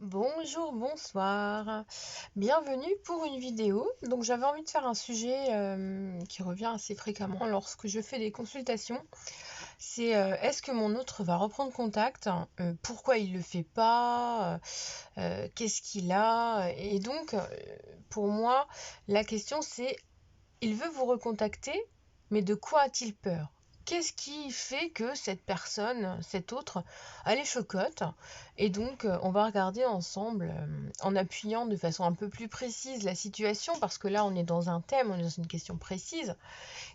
Bonjour, bonsoir. Bienvenue pour une vidéo. Donc j'avais envie de faire un sujet qui revient assez fréquemment lorsque je fais des consultations. C'est est-ce que mon autre va reprendre contact? Pourquoi il le fait pas? Qu'est-ce qu'il a? Et donc pour moi, la question c'est il veut vous recontacter, mais de quoi a-t-il peur? Qu'est-ce qui fait que cette personne, cet autre, a les chocottes? Et donc, on va regarder ensemble, en appuyant de façon un peu plus précise la situation, parce que là, on est dans un thème, on est dans une question précise.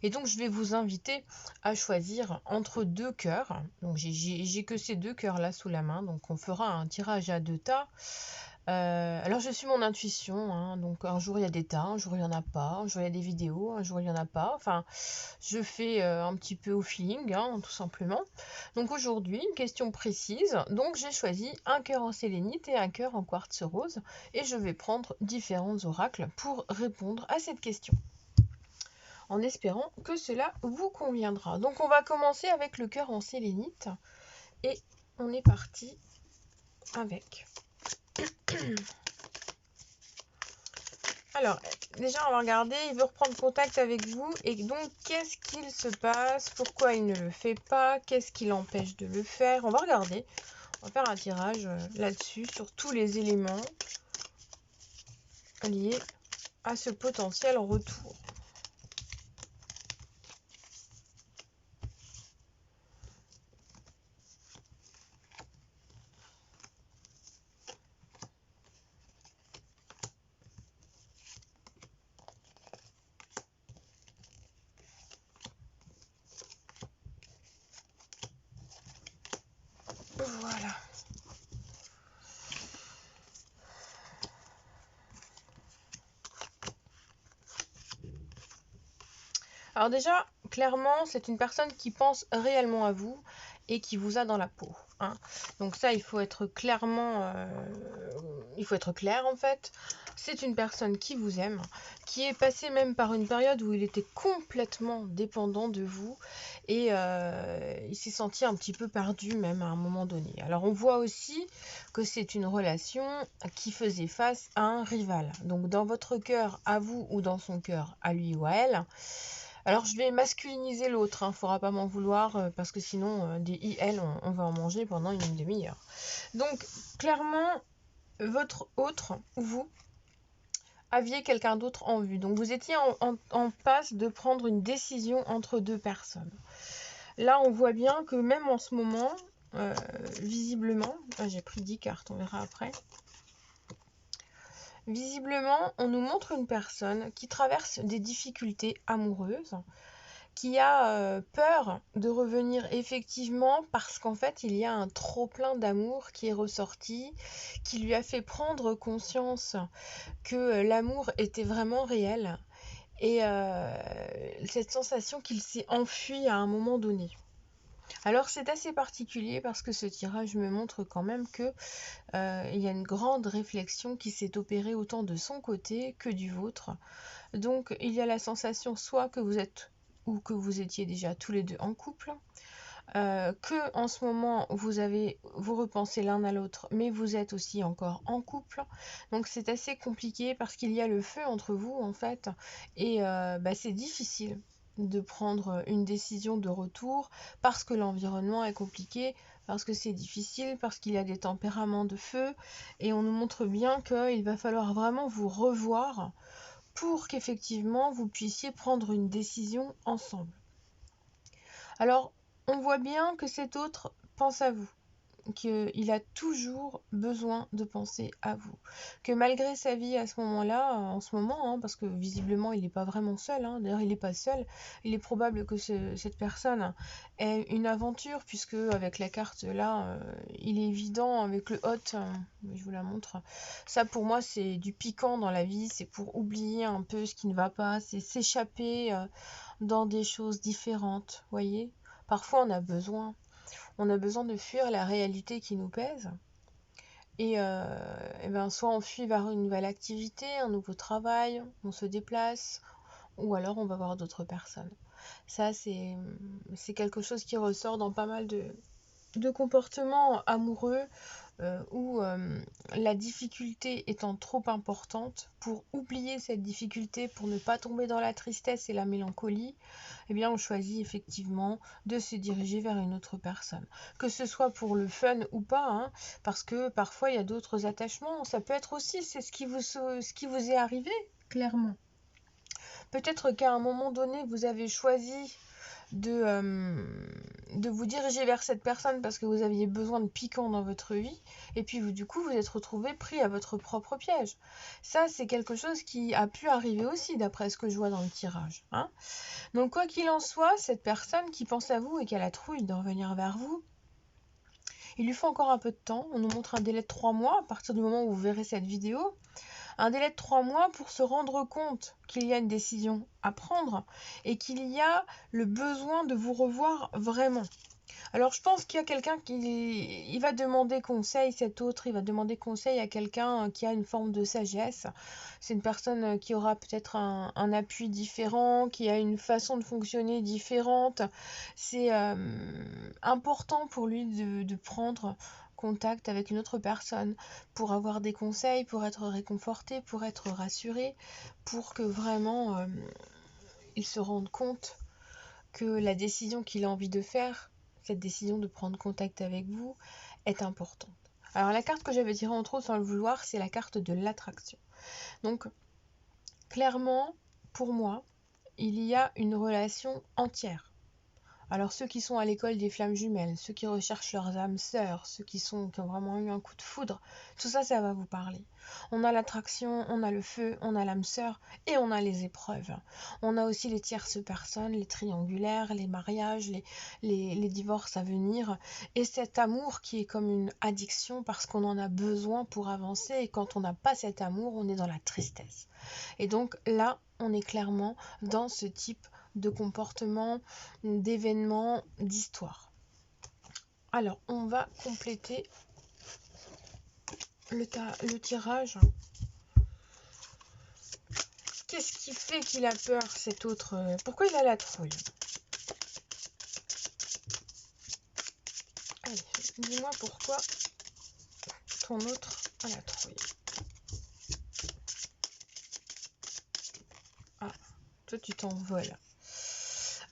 Et donc, je vais vous inviter à choisir entre deux cœurs. Donc, j'ai que ces deux cœurs-là sous la main. Donc, on fera un tirage à deux tas. Alors je suis mon intuition, hein, donc un jour il y a des tas, un jour il n'y en a pas, un jour il y a des vidéos, un jour il n'y en a pas. Enfin, je fais un petit peu au feeling, hein, tout simplement. Donc aujourd'hui, une question précise. Donc j'ai choisi un cœur en sélénite et un cœur en quartz rose. Et je vais prendre différents oracles pour répondre à cette question, en espérant que cela vous conviendra. Donc on va commencer avec le cœur en sélénite. Et on est parti avec... Alors, déjà, on va regarder, il veut reprendre contact avec vous. Et donc, qu'est-ce qu'il se passe? Pourquoi il ne le fait pas? Qu'est-ce qui l'empêche de le faire? On va regarder. On va faire un tirage là-dessus, sur tous les éléments liés à ce potentiel retour. Voilà. Alors déjà, clairement, c'est une personne qui pense réellement à vous et qui vous a dans la peau, hein. Donc ça, il faut être clair en fait. C'est une personne qui vous aime, qui est passée même par une période où il était complètement dépendant de vous et il s'est senti un petit peu perdu même à un moment donné. Alors on voit aussi que c'est une relation qui faisait face à un rival. Donc dans votre cœur à vous ou dans son cœur à lui ou à elle. Alors je vais masculiniser l'autre, hein, faudra pas m'en vouloir parce que sinon des IL on va en manger pendant une demi-heure. Donc clairement votre autre, vous, aviez quelqu'un d'autre en vue. Donc vous étiez en passe de prendre une décision entre deux personnes. Là on voit bien que même en ce moment, visiblement, j'ai pris 10 cartes, on verra après. Visiblement, on nous montre une personne qui traverse des difficultés amoureuses, qui a peur de revenir effectivement parce qu'en fait il y a un trop plein d'amour qui est ressorti, qui lui a fait prendre conscience que l'amour était vraiment réel et cette sensation qu'il s'est enfui à un moment donné. Alors c'est assez particulier parce que ce tirage me montre quand même que il y a une grande réflexion qui s'est opérée autant de son côté que du vôtre. Donc il y a la sensation soit que vous êtes ou que vous étiez déjà tous les deux en couple, que en ce moment vous repensez l'un à l'autre, mais vous êtes aussi encore en couple. Donc c'est assez compliqué parce qu'il y a le feu entre vous en fait, et c'est difficile de prendre une décision de retour parce que l'environnement est compliqué, parce que c'est difficile, parce qu'il y a des tempéraments de feu, et on nous montre bien qu'il va falloir vraiment vous revoir pour qu'effectivement vous puissiez prendre une décision ensemble. Alors, on voit bien que cet autre pense à vous, qu'il a toujours besoin de penser à vous, que malgré sa vie à ce moment-là, en ce moment, hein, parce que visiblement il n'est pas vraiment seul, hein, d'ailleurs il n'est pas seul, il est probable que cette personne ait une aventure, puisque avec la carte là, il est évident avec le hot, je vous la montre, ça pour moi c'est du piquant dans la vie, c'est pour oublier un peu ce qui ne va pas, c'est s'échapper dans des choses différentes, voyez. Parfois on a besoin de fuir la réalité qui nous pèse. Et soit on fuit vers une nouvelle activité, un nouveau travail, on se déplace, ou alors on va voir d'autres personnes. Ça, c'est quelque chose qui ressort dans pas mal de comportements amoureux où la difficulté étant trop importante, pour oublier cette difficulté, pour ne pas tomber dans la tristesse et la mélancolie, eh bien on choisit effectivement de se diriger vers une autre personne. Que ce soit pour le fun ou pas, hein, parce que parfois il y a d'autres attachements, ça peut être aussi, c'est ce qui vous est arrivé, clairement. Peut-être qu'à un moment donné, vous avez choisi de vous diriger vers cette personne parce que vous aviez besoin de piquant dans votre vie, et puis du coup vous êtes retrouvé pris à votre propre piège. Ça, c'est quelque chose qui a pu arriver aussi, d'après ce que je vois dans le tirage, hein. Donc quoi qu'il en soit, cette personne qui pense à vous et qui a la trouille de revenir vers vous, il lui faut encore un peu de temps. On nous montre un délai de 3 mois à partir du moment où vous verrez cette vidéo. Un délai de 3 mois pour se rendre compte qu'il y a une décision à prendre et qu'il y a le besoin de vous revoir vraiment. Alors je pense qu'il y a quelqu'un qui va demander conseil, cet autre, il va demander conseil à quelqu'un qui a une forme de sagesse. C'est une personne qui aura peut-être un appui différent, qui a une façon de fonctionner différente. C'est important pour lui de prendre contact avec une autre personne pour avoir des conseils, pour être réconforté, pour être rassuré, pour que vraiment il se rende compte que la décision qu'il a envie de faire, cette décision de prendre contact avec vous, est importante. Alors la carte que j'avais tirée en trop sans le vouloir, c'est la carte de l'attraction. Donc clairement, pour moi, il y a une relation entière. Alors ceux qui sont à l'école des flammes jumelles, ceux qui recherchent leurs âmes sœurs, ceux qui ont vraiment eu un coup de foudre, tout ça, ça va vous parler. On a l'attraction, on a le feu, on a l'âme sœur et on a les épreuves. On a aussi les tierces personnes, les triangulaires, les mariages, les divorces à venir. Et cet amour qui est comme une addiction parce qu'on en a besoin pour avancer, et quand on n'a pas cet amour, on est dans la tristesse. Et donc là, on est clairement dans ce type de comportement, d'événements, d'histoire. Alors, on va compléter le tirage. Qu'est-ce qui fait qu'il a peur, cet autre? Pourquoi il a la trouille? Allez, dis-moi pourquoi ton autre a la trouille. Ah, toi tu t'envoles.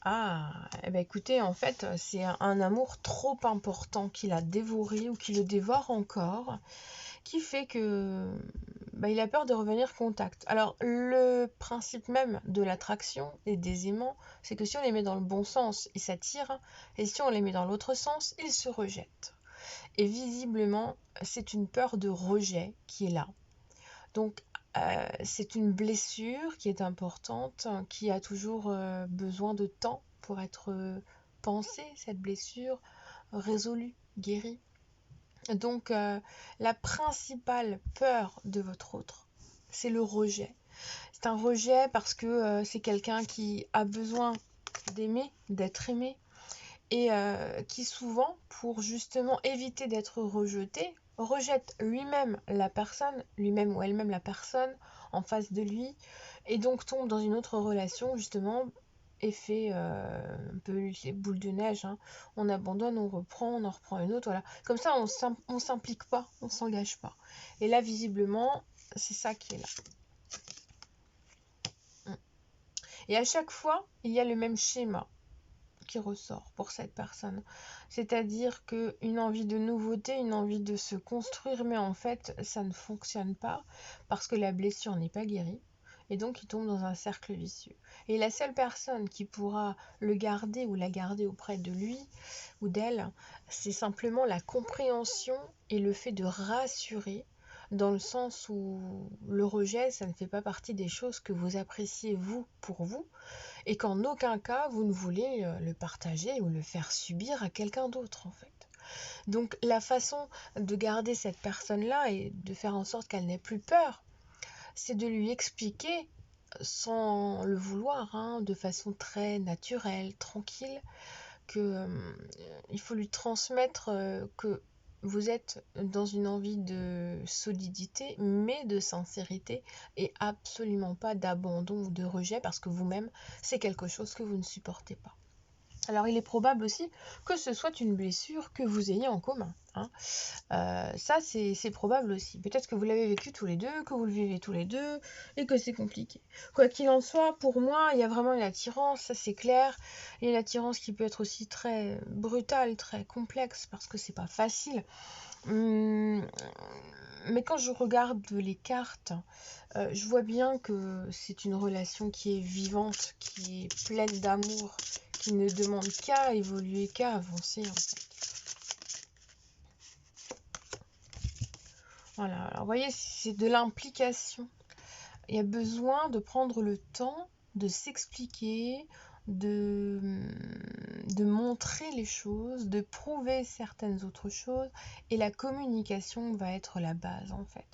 Ah, eh ben écoutez, en fait, c'est un amour trop important qu'il a dévoré ou qu'il le dévore encore, qui fait que il a peur de revenir contact. Alors, le principe même de l'attraction et des aimants, c'est que si on les met dans le bon sens, ils s'attirent, et si on les met dans l'autre sens, ils se rejettent. Et visiblement, c'est une peur de rejet qui est là. Donc, c'est une blessure qui est importante, qui a toujours besoin de temps pour être pensée, cette blessure, résolue, guérie. Donc, la principale peur de votre autre, c'est le rejet. C'est un rejet parce que c'est quelqu'un qui a besoin d'aimer, d'être aimé, et qui souvent, pour justement éviter d'être rejeté, rejette lui-même la personne, lui-même ou elle-même la personne en face de lui, et donc tombe dans une autre relation, justement, effet un peu les boules de neige, hein. On abandonne, on reprend, on en reprend une autre, voilà. Comme ça, on s'implique pas, on s'engage pas. Et là, visiblement, c'est ça qui est là. Et à chaque fois, il y a le même schéma qui ressort pour cette personne. C'est-à-dire qu'une envie de nouveauté, une envie de se construire, mais en fait, ça ne fonctionne pas parce que la blessure n'est pas guérie. Et donc, il tombe dans un cercle vicieux. Et la seule personne qui pourra le garder ou la garder auprès de lui ou d'elle, c'est simplement la compréhension et le fait de rassurer, dans le sens où le rejet, ça ne fait pas partie des choses que vous appréciez vous pour vous, et qu'en aucun cas vous ne voulez le partager ou le faire subir à quelqu'un d'autre en fait. Donc la façon de garder cette personne-là et de faire en sorte qu'elle n'ait plus peur, c'est de lui expliquer sans le vouloir, hein, de façon très naturelle, tranquille, que il faut lui transmettre que vous êtes dans une envie de solidité, mais de sincérité, et absolument pas d'abandon ou de rejet, parce que vous-même, c'est quelque chose que vous ne supportez pas. Alors il est probable aussi que ce soit une blessure que vous ayez en commun, hein. Ça c'est probable aussi. Peut-être que vous l'avez vécu tous les deux, que vous le vivez tous les deux, et que c'est compliqué. Quoi qu'il en soit, pour moi, il y a vraiment une attirance, ça c'est clair. Il y a une attirance qui peut être aussi très brutale, très complexe, parce que c'est pas facile. Mais quand je regarde les cartes, je vois bien que c'est une relation qui est vivante, qui est pleine d'amour, qui ne demande qu'à évoluer, qu'à avancer en fait. Voilà, alors vous voyez, c'est de l'implication. Il y a besoin de prendre le temps de s'expliquer, de, de montrer les choses, de prouver certaines autres choses, et la communication va être la base en fait.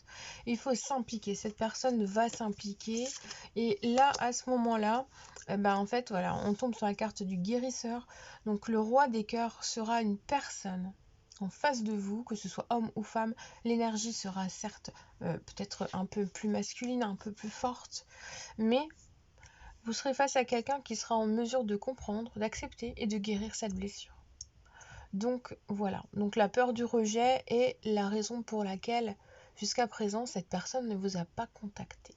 Il faut s'impliquer, cette personne va s'impliquer, et là, à ce moment-là, en fait, voilà, on tombe sur la carte du guérisseur. Donc le roi des cœurs sera une personne en face de vous, que ce soit homme ou femme. L'énergie sera certes peut-être un peu plus masculine, un peu plus forte, mais vous serez face à quelqu'un qui sera en mesure de comprendre, d'accepter et de guérir cette blessure. Donc voilà, donc la peur du rejet est la raison pour laquelle jusqu'à présent cette personne ne vous a pas contacté.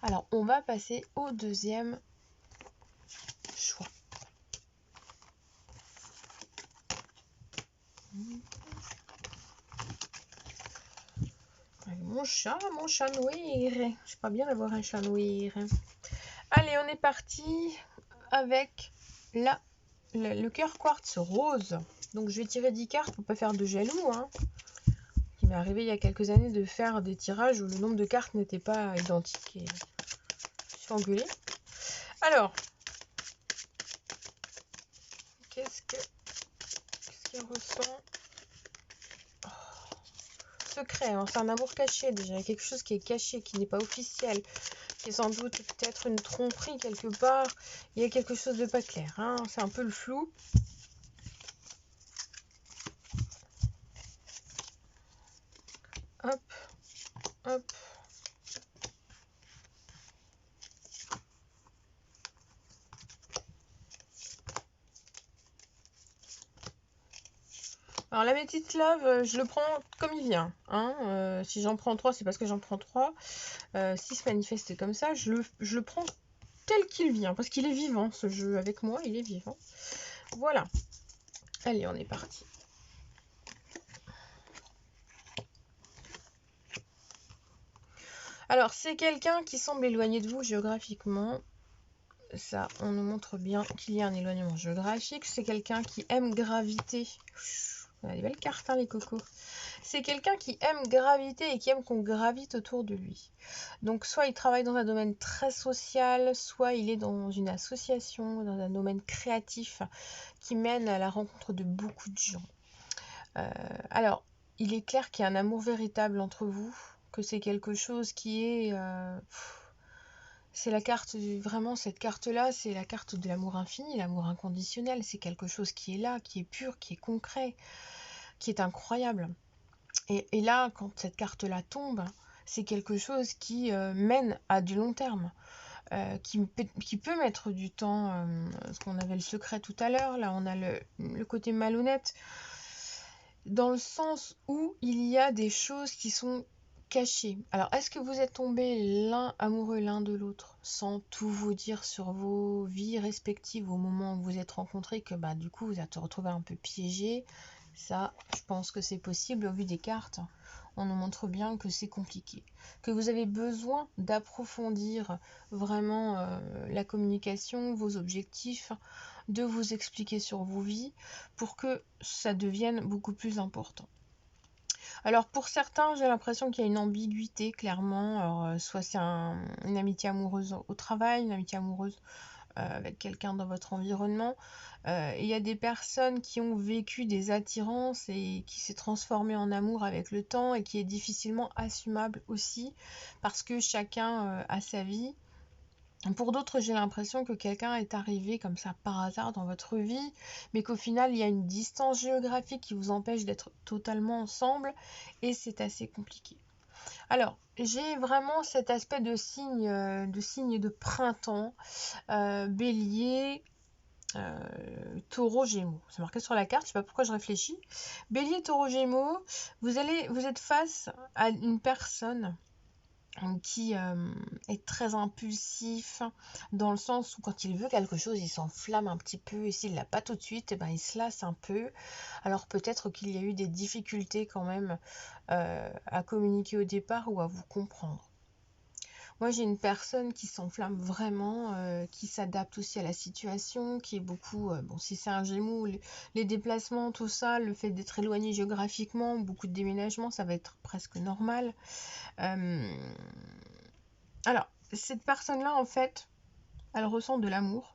Alors on va passer au deuxième choix. Mon chat noir. C'est pas bien d'avoir un chat noir. Allez, on est parti avec le cœur quartz rose. Donc je vais tirer 10 cartes pour pas faire de jaloux, hein. Il m'est arrivé il y a quelques années de faire des tirages où le nombre de cartes n'était pas identique et je suis engueulée. Alors, qu'est-ce qu'il ressent? Secret, hein, c'est un amour caché déjà, quelque chose qui est caché, qui n'est pas officiel, qui est sans doute peut-être une tromperie quelque part. Il y a quelque chose de pas clair, hein, c'est un peu le flou. Hop, hop. Alors la métite love, je le prends comme il vient, hein. Si j'en prends 3, c'est parce que j'en prends 3. S'il se manifeste comme ça, je le prends tel qu'il vient, parce qu'il est vivant, ce jeu avec moi, il est vivant. Voilà. Allez, on est parti. Alors, c'est quelqu'un qui semble éloigné de vous géographiquement. Ça, on nous montre bien qu'il y a un éloignement géographique. C'est quelqu'un qui aime graviter. On a des belles cartes, hein, les cocos. C'est quelqu'un qui aime graviter et qui aime qu'on gravite autour de lui. Donc, soit il travaille dans un domaine très social, soit il est dans une association, dans un domaine créatif qui mène à la rencontre de beaucoup de gens. Alors, il est clair qu'il y a un amour véritable entre vous, que c'est quelque chose qui est... c'est la carte, vraiment cette carte-là, c'est la carte de l'amour infini, l'amour inconditionnel. C'est quelque chose qui est là, qui est pur, qui est concret, qui est incroyable. Et là, quand cette carte-là tombe, c'est quelque chose qui mène à du long terme. Qui peut mettre du temps, parce qu'on avait le secret tout à l'heure, là on a le côté malhonnête, dans le sens où il y a des choses qui sont cachées. Alors, est-ce que vous êtes tombés l'un amoureux l'un de l'autre sans tout vous dire sur vos vies respectives au moment où vous vous êtes rencontrés, que du coup vous êtes retrouvés un peu piégés? Ça, je pense que c'est possible au vu des cartes. On nous montre bien que c'est compliqué, que vous avez besoin d'approfondir vraiment la communication, vos objectifs, de vous expliquer sur vos vies pour que ça devienne beaucoup plus important. Alors pour certains, j'ai l'impression qu'il y a une ambiguïté clairement. Alors, soit c'est une amitié amoureuse au travail, une amitié amoureuse avec quelqu'un dans votre environnement. Il y a des personnes qui ont vécu des attirances et qui s'est transformé en amour avec le temps et qui est difficilement assumable aussi parce que chacun a sa vie. Pour d'autres, j'ai l'impression que quelqu'un est arrivé comme ça par hasard dans votre vie, mais qu'au final, il y a une distance géographique qui vous empêche d'être totalement ensemble et c'est assez compliqué. Alors, j'ai vraiment cet aspect de signe de printemps, bélier, Taureau, Gémeaux. C'est marqué sur la carte, je sais pas pourquoi je réfléchis. Bélier, Taureau, Gémeaux, vous êtes face à une personne qui est très impulsif, dans le sens où quand il veut quelque chose, il s'enflamme un petit peu, et s'il l'a pas tout de suite, eh ben, il se lasse un peu. Alors peut-être qu'il y a eu des difficultés quand même à communiquer au départ ou à vous comprendre. Moi, j'ai une personne qui s'enflamme vraiment, qui s'adapte aussi à la situation, qui est beaucoup, bon, si c'est un Gémeaux, les déplacements, tout ça, le fait d'être éloigné géographiquement, beaucoup de déménagements, ça va être presque normal. Alors, cette personne-là, en fait, elle ressent de l'amour,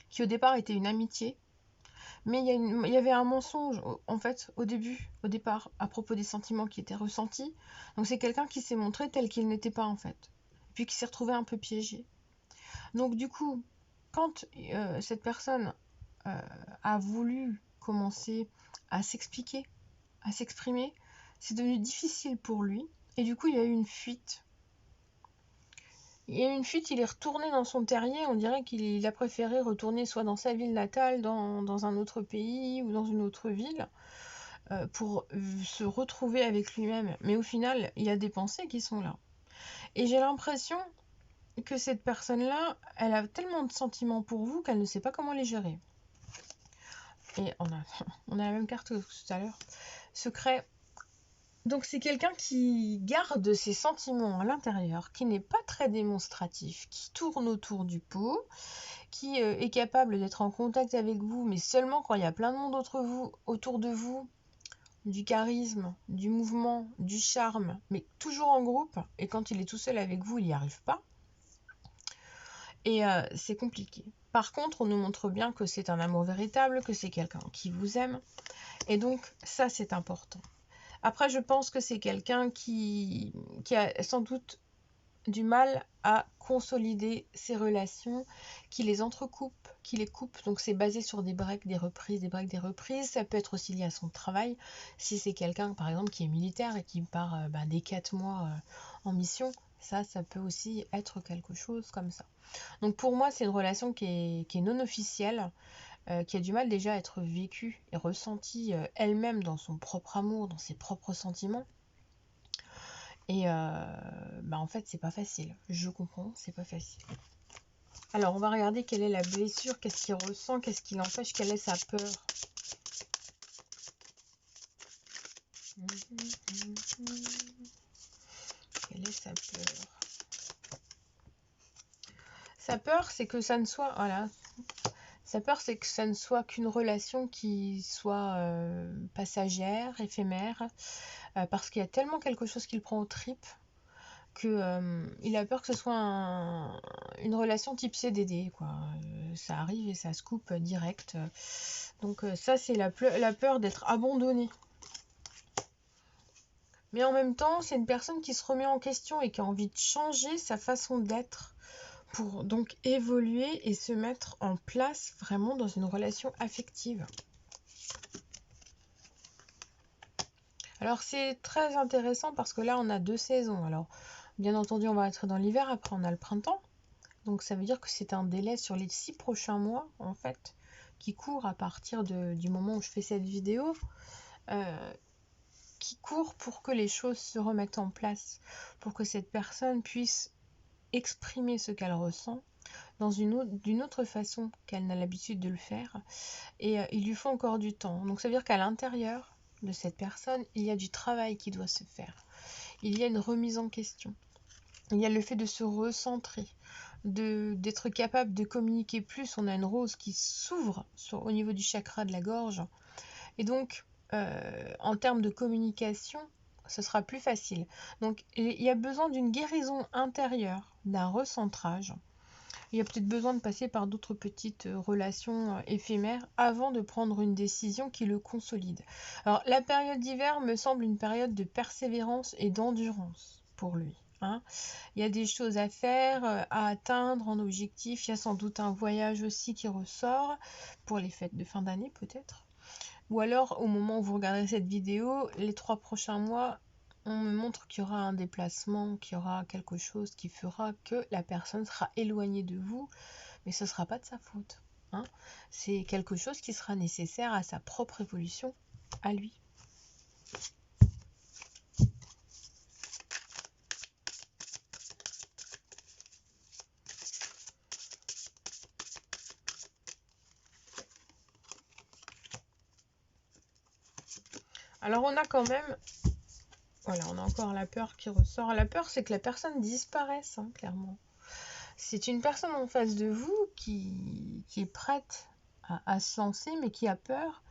qui au départ était une amitié, mais il y avait un mensonge, en fait, au départ, à propos des sentiments qui étaient ressentis. Donc c'est quelqu'un qui s'est montré tel qu'il n'était pas, en fait, puis qui s'est retrouvé un peu piégé. Donc du coup, quand cette personne a voulu commencer à s'expliquer, à s'exprimer, c'est devenu difficile pour lui, et du coup, il y a eu une fuite. Il y a eu une fuite, il est retourné dans son terrier, on dirait qu'il a préféré retourner soit dans sa ville natale, dans un autre pays ou dans une autre ville, pour se retrouver avec lui-même. Mais au final, il y a des pensées qui sont là. Et j'ai l'impression que cette personne-là, elle a tellement de sentiments pour vous qu'elle ne sait pas comment les gérer. Et on a la même carte que tout à l'heure. Secret. Donc c'est quelqu'un qui garde ses sentiments à l'intérieur, qui n'est pas très démonstratif, qui tourne autour du pot, qui est capable d'être en contact avec vous, mais seulement quand il y a plein de monde autour de vous, du charisme, du mouvement, du charme, mais toujours en groupe, et quand il est tout seul avec vous, il n'y arrive pas. Et c'est compliqué. Par contre, on nous montre bien que c'est un amour véritable, que c'est quelqu'un qui vous aime, et donc ça c'est important. Après, je pense que c'est quelqu'un qui a sans doute du mal à consolider ses relations, qui les entrecoupe, qui les coupe. Donc c'est basé sur des breaks, des reprises, des breaks, des reprises. Ça peut être aussi lié à son travail. Si c'est quelqu'un, par exemple, qui est militaire et qui part des 4 mois en mission, ça peut aussi être quelque chose comme ça. Donc pour moi, c'est une relation qui est non officielle, qui a du mal déjà à être vécue et ressentie elle-même dans son propre amour, dans ses propres sentiments. Et en fait, c'est pas facile. Je comprends, c'est pas facile. Alors, on va regarder quelle est la blessure, qu'est-ce qu'il ressent, qu'est-ce qui l'empêche, quelle est sa peur. Quelle est sa peur? Sa peur, c'est que ça ne soit... Voilà. Sa peur, c'est que ça ne soit qu'une relation qui soit passagère, éphémère, parce qu'il y a tellement quelque chose qui le prend aux tripes que il a peur que ce soit une relation type CDD, quoi. Ça arrive et ça se coupe direct. Donc ça, c'est la peur d'être abandonné. Mais en même temps, c'est une personne qui se remet en question et qui a envie de changer sa façon d'être pour donc évoluer et se mettre en place vraiment dans une relation affective. Alors c'est très intéressant parce que là on a 2 saisons. Alors bien entendu on va être dans l'hiver, après on a le printemps. Donc ça veut dire que c'est un délai sur les 6 prochains mois en fait qui court à partir du moment où je fais cette vidéo, qui court pour que les choses se remettent en place, pour que cette personne puisse exprimer ce qu'elle ressent d'une autre façon qu'elle n'a l'habitude de le faire. Et il lui faut encore du temps. Donc ça veut dire qu'à l'intérieur de cette personne, il y a du travail qui doit se faire. Il y a une remise en question. Il y a le fait de se recentrer, d'être capable de communiquer plus. On a une rose qui s'ouvre au niveau du chakra de la gorge. Et donc, en termes de communication, ce sera plus facile. Donc, il y a besoin d'une guérison intérieure, d'un recentrage. Il y a peut-être besoin de passer par d'autres petites relations éphémères avant de prendre une décision qui le consolide. Alors, la période d'hiver me semble une période de persévérance et d'endurance pour lui. Il y a des choses à faire, à atteindre en objectif. Il y a sans doute un voyage aussi qui ressort pour les fêtes de fin d'année peut-être. Ou alors, au moment où vous regardez cette vidéo, les 3 prochains mois, on me montre qu'il y aura un déplacement, qu'il y aura quelque chose qui fera que la personne sera éloignée de vous, mais ce ne sera pas de sa faute. hein. C'est quelque chose qui sera nécessaire à sa propre évolution, à lui. Alors on a quand même, voilà, on a encore la peur qui ressort. La peur, c'est que la personne disparaisse, hein, clairement. C'est une personne en face de vous qui est prête à se lancer, mais qui a peur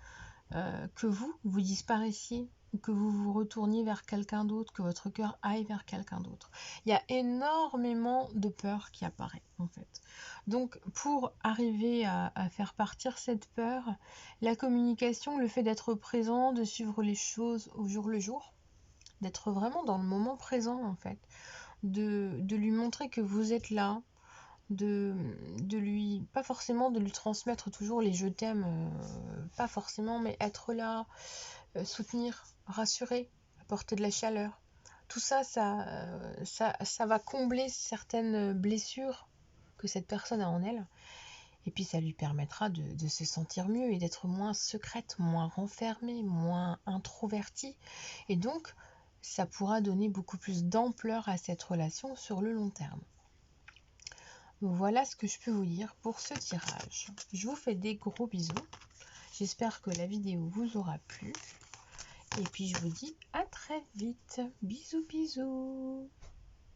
que vous disparaissiez, ou que vous vous retourniez vers quelqu'un d'autre, que votre cœur aille vers quelqu'un d'autre. Il y a énormément de peur qui apparaît, en fait. Donc, pour arriver à faire partir cette peur, la communication, le fait d'être présent, de suivre les choses au jour le jour, d'être vraiment dans le moment présent, en fait, de lui montrer que vous êtes là, de lui, pas forcément de lui transmettre toujours les je t'aime, pas forcément, mais être là, soutenir, rassurer, apporter de la chaleur. Tout ça, ça va combler certaines blessures que cette personne a en elle. Et puis ça lui permettra de se sentir mieux et d'être moins secrète, moins renfermée, moins introvertie. Et donc, ça pourra donner beaucoup plus d'ampleur à cette relation sur le long terme. Voilà ce que je peux vous dire pour ce tirage. Je vous fais des gros bisous. J'espère que la vidéo vous aura plu. Et puis je vous dis à très vite. Bisous bisous.